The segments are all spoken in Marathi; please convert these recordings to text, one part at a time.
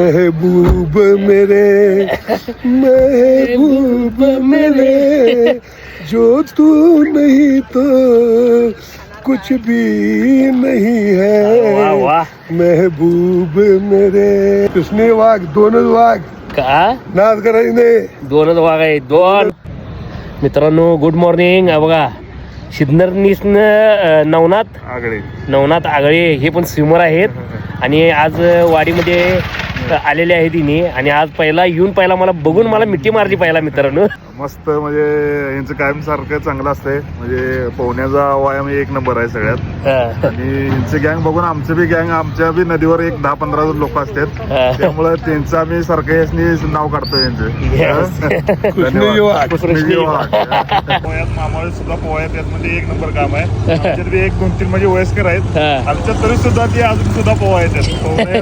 महबूब मेरे जो तू नहीं तो कुछ भी नहीं वा है वा महबूब मेरे. कृष्ण वाघ दोनच वाघ का नाच करायची नाही. दोनच वाघ आहेत दोन. मित्रांनो गुड मॉर्निंग. बघा सिद्धनरनीसन नवनाथ आगळे हे पण स्विमर आहेत आणि आज वाडीमध्ये आलेले आहेत तिने आणि आज पहिला मला बघून मला मिठी मारली पहिला. मित्रांनो मस्त म्हणजे यांचं कायम सारखं चांगलं असतंय म्हणजे पोहण्याचा व्यायाम एक नंबर आहे सगळ्यात. आणि यांचे गँग बघून आमचे बी गँग आमच्या बी नदीवर एक 10-15 लोक असतात त्यामुळे त्यांचं आम्ही सारखं यासनी नाव काढतो यांचं. मामाळे सुद्धा पोहायत यामध्ये एक नंबर काम आहे. आमच्यात बी 1-2-3 म्हणजे वयस्कर आहेत आमच्या तरी सुद्धा ते अजून सुद्धा पोहा येतात.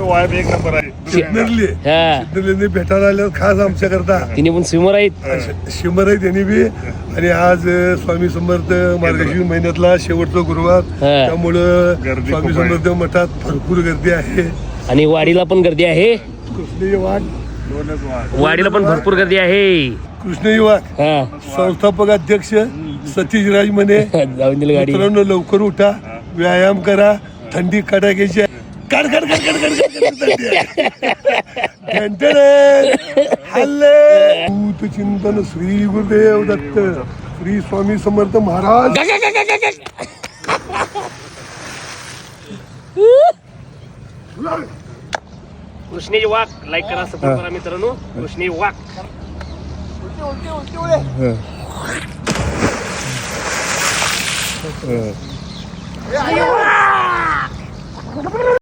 व्यायाम एक नंबर आहे. सिद्धनली भेटायला आल्यावर खास आमच्या करता तिने पण स्विमर आहेत. शिमर आहे त्यांनी बी. आणि आज स्वामी समर्थ मार्गशीर्ष महिन्यातला शेवटचा गुरुवार त्यामुळं स्वामी समर्थ मठात भरपूर गर्दी आहे आणि वाडीला पण गर्दी आहे. कृष्ण वाघ वाडीला पण भरपूर गर्दी आहे. कृष्ण वाघ संस्थापक अध्यक्ष सतीश राज म्हणे जाऊन दिली गाडी. मित्रांनो लवकर उठा व्यायाम करा थंडी कडाक्याची काढ हल्ले भूत चिंतन श्री गुरुदेव दत्त श्री स्वामी समर्थ महाराज. कृष्णेजी वाघ लाईक करा सपोर्ट करा मित्रांनो. कृष्णेजी वाघ